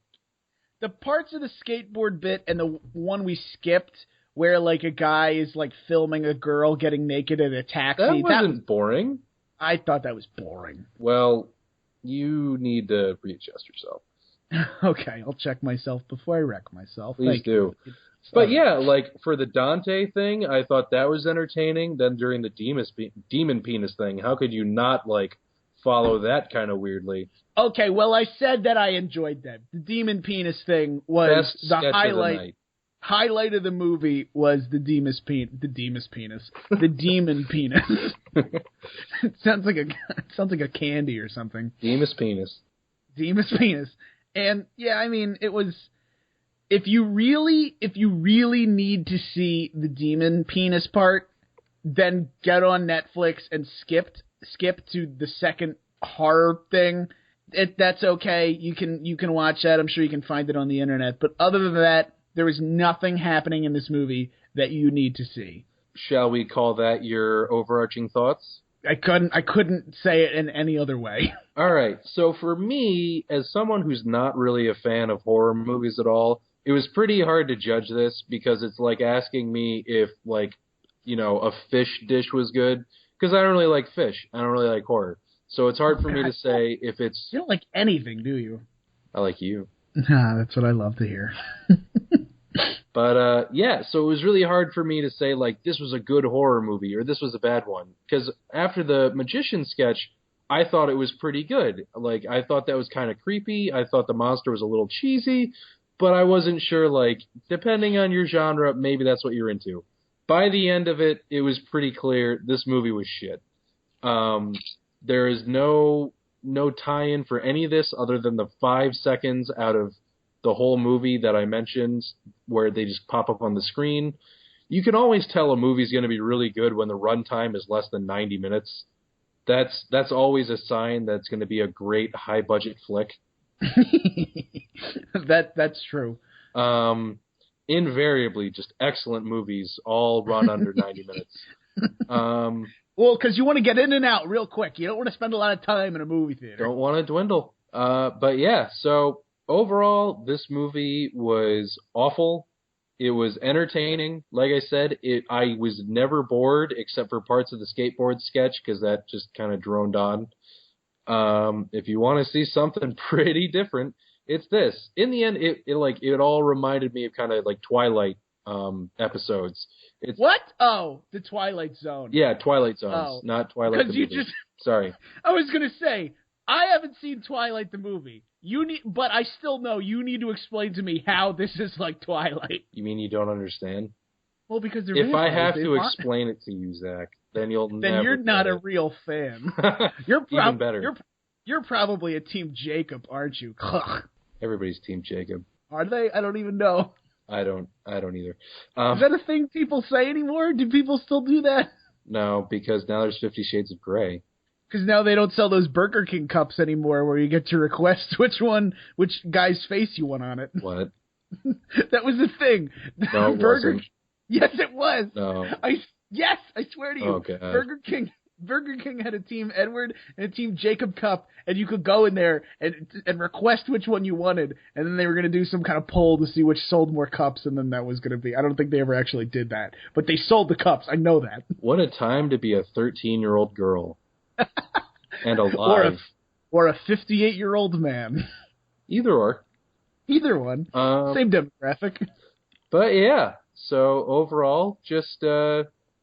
The parts of the skateboard bit and the one we skipped where, like, a guy is, like, filming a girl getting naked in a taxi. That wasn't boring. I thought that was boring. Well, you need to readjust yourself. Okay, I'll check myself before I wreck myself. Please do. But yeah, like for the Dante thing, I thought that was entertaining. Then during the demon penis thing, how could you not like follow that kind of weirdly? Okay, well I said that I enjoyed that. The demon penis thing was Best the sketch highlight. of the night. Highlight of the movie was the demon penis. The demon penis. It sounds like a candy or something. Demus penis. Demus penis. And yeah, I mean, it was. If you really need to see the demon penis part, then get on Netflix and skip to the second horror thing. That's okay. You can watch that. I'm sure you can find it on the internet. But other than that, there is nothing happening in this movie that you need to see. Shall we call that your overarching thoughts? I couldn't say it in any other way. All right. So for me, as someone who's not really a fan of horror movies at all, it was pretty hard to judge this because it's like asking me if, like, you know, a fish dish was good. Because I don't really like fish. I don't really like horror. So it's hard for me to say if it's... You don't like anything, do you? I like you. That's what I love to hear. But, yeah, so it was really hard for me to say, like, this was a good horror movie or this was a bad one. Because after the magician sketch, I thought it was pretty good. Like, I thought that was kind of creepy. I thought the monster was a little cheesy. But I wasn't sure, like, depending on your genre, maybe that's what you're into. By the end of it, it was pretty clear this movie was shit. There is no tie-in for any of this other than the 5 seconds out of the whole movie that I mentioned where they just pop up on the screen. You can always tell a movie's going to be really good when the runtime is less than 90 minutes. That's always a sign that it's going to be a great high-budget flick. That's true. invariably just excellent movies, all run under 90 minutes. Well, because you want to get in and out real quick. You don't want to spend a lot of time in a movie theater. Don't want to dwindle. But yeah, so overall, this movie was awful. It was entertaining. Like I said, I was never bored except for parts of the skateboard sketch because that just kind of droned on. If you want to see something pretty different, it's this. In the end, it all reminded me of kind of like Twilight episodes. What? Oh, the Twilight Zone. Yeah, Twilight Zones, not Twilight the movie. Sorry. I was gonna say I haven't seen Twilight the movie. But I still know you need to explain to me how this is like Twilight. You mean you don't understand? Well, because they're if I have to explain it to you, Zach, then you're not a real fan. Even better. You're probably a Team Jacob, aren't you? Everybody's Team Jacob. Are they? I don't even know. I don't either. Is that a thing people say anymore? Do people still do that? No, because now there's 50 Shades of Grey. Because now they don't sell those Burger King cups anymore where you get to request which guy's face you want on it. What? That was the thing. No, it wasn't. Yes, it was. No. Yes, I swear to you. Oh, God. Burger King had a Team Edward and a Team Jacob cup, and you could go in there and request which one you wanted, and then they were going to do some kind of poll to see which sold more cups, and then that was going to be. I don't think they ever actually did that, but they sold the cups. I know that. What a time to be a 13-year-old girl. And alive. Or a 58-year-old man. Either one. Same demographic. But yeah, so overall, just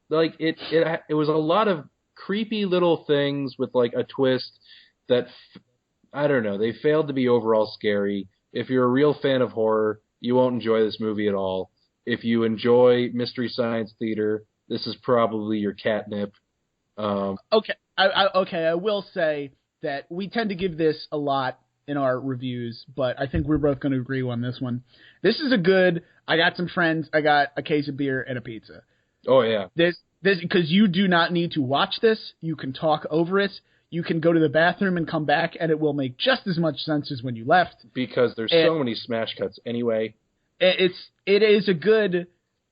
like it was a lot of creepy little things with like a twist that I don't know. They failed to be overall scary. If you're a real fan of horror, you won't enjoy this movie at all. If you enjoy Mystery Science Theater, this is probably your catnip. Okay. I will say that we tend to give this a lot in our reviews, but I think we're both going to agree on this one. This is I got some friends, I got a case of beer and a pizza. Oh, yeah. This because you do not need to watch this. You can talk over it. You can go to the bathroom and come back, and it will make just as much sense as when you left. Because there's so many smash cuts anyway. It is a good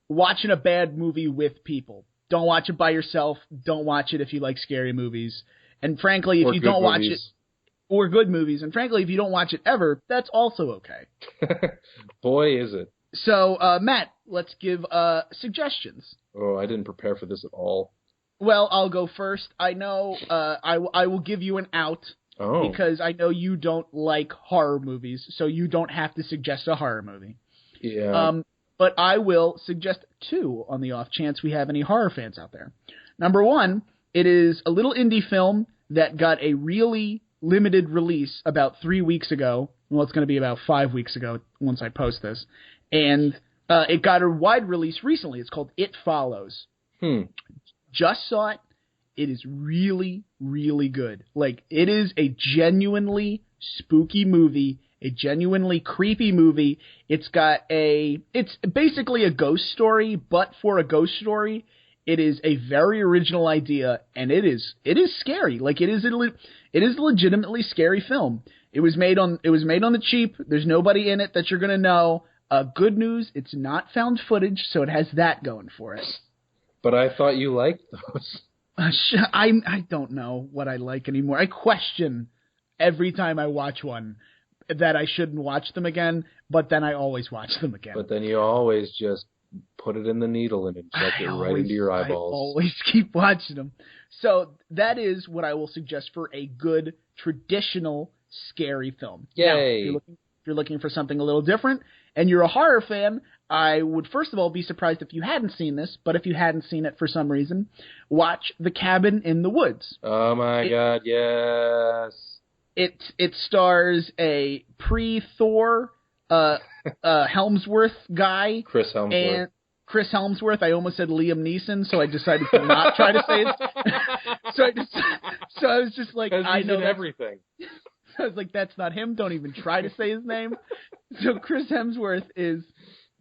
watching a bad movie with people. Don't watch it by yourself. Don't watch it if you like scary movies. And frankly, if you don't watch it, or good movies, and frankly, if you don't watch it ever, that's also okay. Boy, is it. So, Matt, let's give suggestions. Oh, I didn't prepare for this at all. Well, I'll go first. I know I will give you an out because I know you don't like horror movies, so you don't have to suggest a horror movie. Yeah. But I will suggest two on the off chance we have any horror fans out there. Number one, it is a little indie film that got a really limited release about 3 weeks ago. Well, it's going to be about 5 weeks ago once I post this. And it got a wide release recently. It's called It Follows. Just saw it. It is really, really good. Like, it is a genuinely spooky movie. A genuinely creepy movie. It's basically a ghost story, but for a ghost story, it is a very original idea, and it is scary. Like it is a legitimately scary film. It was made on the cheap. There's nobody in it that you're gonna know. Good news, it's not found footage, so it has that going for it. But I thought you liked those. I don't know what I like anymore. I question every time I watch one that I shouldn't watch them again, but then I always watch them again. But then you always just put it in the needle and inject it right into your eyeballs. I always keep watching them. So that is what I will suggest for a good, traditional, scary film. Yay! Now, if you're looking for something a little different, and you're a horror fan, I would first of all be surprised if you hadn't seen this, but if you hadn't seen it for some reason, watch The Cabin in the Woods. Oh my God, yes! It stars a pre-Thor Helmsworth guy. Chris Helmsworth. And Chris Helmsworth. I almost said Liam Neeson, so I decided to not try to say it. So I was just like, I know everything. I was like, that's not him. Don't even try to say his name. So Chris Hemsworth is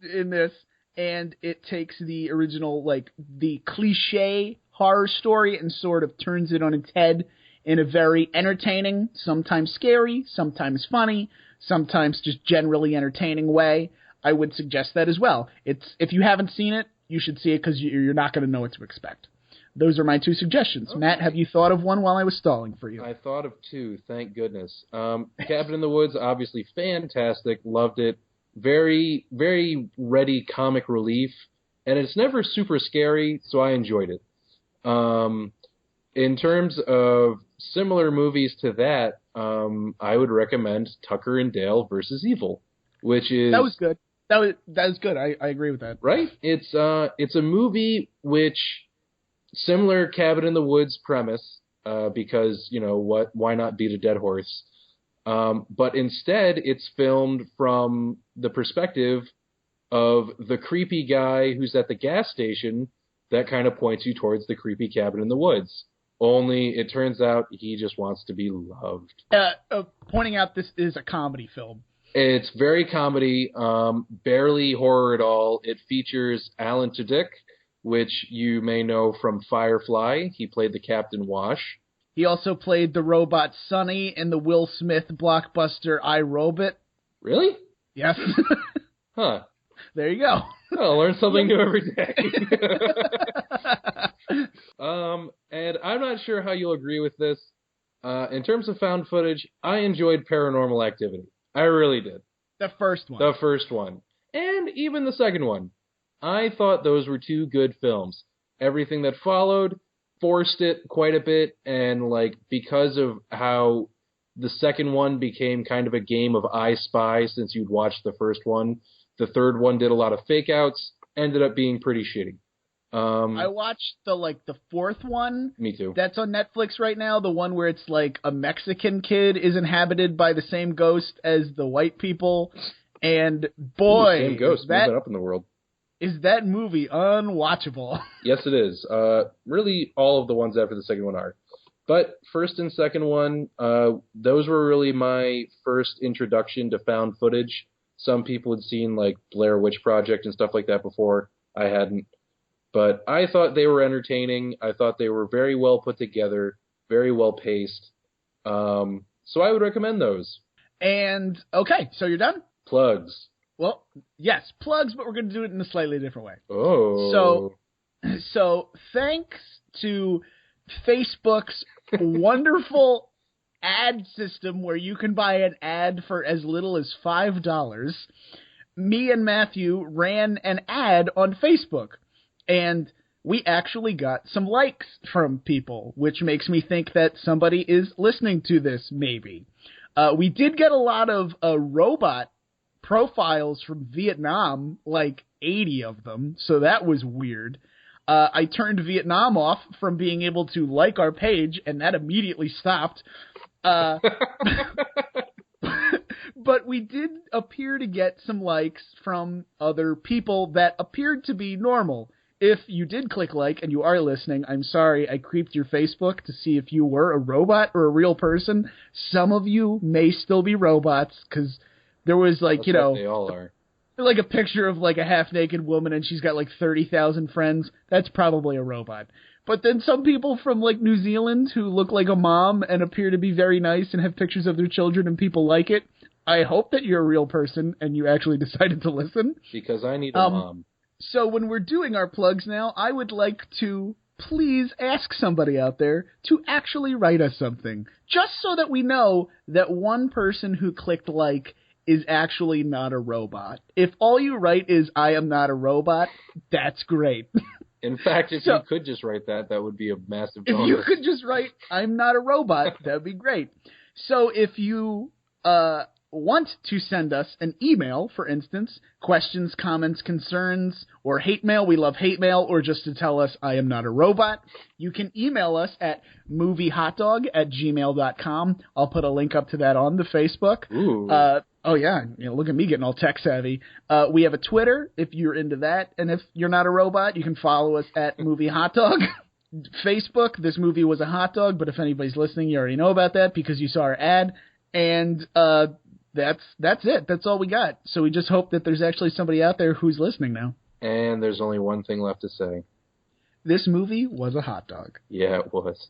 in this, and it takes the original, like, the cliche horror story and sort of turns it on its head in a very entertaining, sometimes scary, sometimes funny, sometimes just generally entertaining way. I would suggest that as well. If you haven't seen it, you should see it because you're not going to know what to expect. Those are my 2 suggestions. Okay. Matt, have you thought of one while I was stalling for you? I thought of 2, thank goodness. Cabin in the Woods, obviously fantastic, loved it. Very, very ready comic relief, and it's never super scary, so I enjoyed it. In terms of similar movies to that, I would recommend Tucker and Dale versus Evil, which is... That was good. That was good. I agree with that. Right? It's a movie which... Similar Cabin in the Woods premise, because, why not beat a dead horse? But instead, it's filmed from the perspective of the creepy guy who's at the gas station that kind of points you towards the creepy cabin in the woods. Only it turns out he just wants to be loved. Pointing out this is a comedy film. It's very comedy, barely horror at all. It features Alan Tudyk, which you may know from Firefly. He played the Captain Wash. He also played the robot Sonny in the Will Smith blockbuster I, Robot. Really? Yes. Huh. There you go. I'll learn something new every day. And I'm not sure how you'll agree with this. In terms of found footage, I enjoyed Paranormal Activity. I really did. The first one. The first one. And even the second one. I thought those were 2 good films. Everything that followed forced it quite a bit, and because of how the second one became kind of a game of I Spy since you'd watched the first one, the third one did a lot of fake outs, ended up being pretty shitty. I watched the 4th one. Me too. That's on Netflix right now, the one where it's a Mexican kid is inhabited by the same ghost as the white people, and boy, same ghost moving up in the world. Is that movie unwatchable? Yes, it is. Really, all of the ones after the second one are. But first and second one, those were really my first introduction to found footage. Some people had seen Blair Witch Project and stuff like that before. I hadn't. But I thought they were entertaining. I thought they were very well put together, very well paced. So I would recommend those. And, okay, so you're done? Plugs. Well, yes, plugs, but we're going to do it in a slightly different way. Oh. So thanks to Facebook's wonderful ad system where you can buy an ad for as little as $5, me and Matthew ran an ad on Facebook, and we actually got some likes from people, which makes me think that somebody is listening to this, maybe. We did get a lot of robot profiles from Vietnam, 80 of them, so that was weird. I turned Vietnam off from being able to like our page, and that immediately stopped. But we did appear to get some likes from other people that appeared to be normal. If you did click like and you are listening, I'm sorry, I creeped your Facebook to see if you were a robot or a real person. Some of you may still be robots, because there was That's what they all are. A picture of a half-naked woman and she's got 30,000 friends. That's probably a robot. But then some people from New Zealand who look like a mom and appear to be very nice and have pictures of their children and people like it. I hope that you're a real person and you actually decided to listen. Because I need a mom. So when we're doing our plugs now, I would like to please ask somebody out there to actually write us something. Just so that we know that one person who clicked like is actually not a robot. If all you write is, I am not a robot, that's great. In fact, if you could just write that, that would be a massive bonus. If you could just write, I'm not a robot, that would be great. So if you want to send us an email, for instance, questions, comments, concerns, or hate mail, we love hate mail, or just to tell us I am not a robot, you can email us at moviehotdog@gmail.com. I'll put a link up to that on the Facebook. Ooh. Oh, yeah. Look at me getting all tech savvy. We have a Twitter, if you're into that. And if you're not a robot, you can follow us at moviehotdog. Facebook, this movie was a hot dog, but if anybody's listening, you already know about that because you saw our ad. And that's it. That's all we got. So we just hope that there's actually somebody out there who's listening now. And there's only one thing left to say. This movie was a hot dog. Yeah, it was.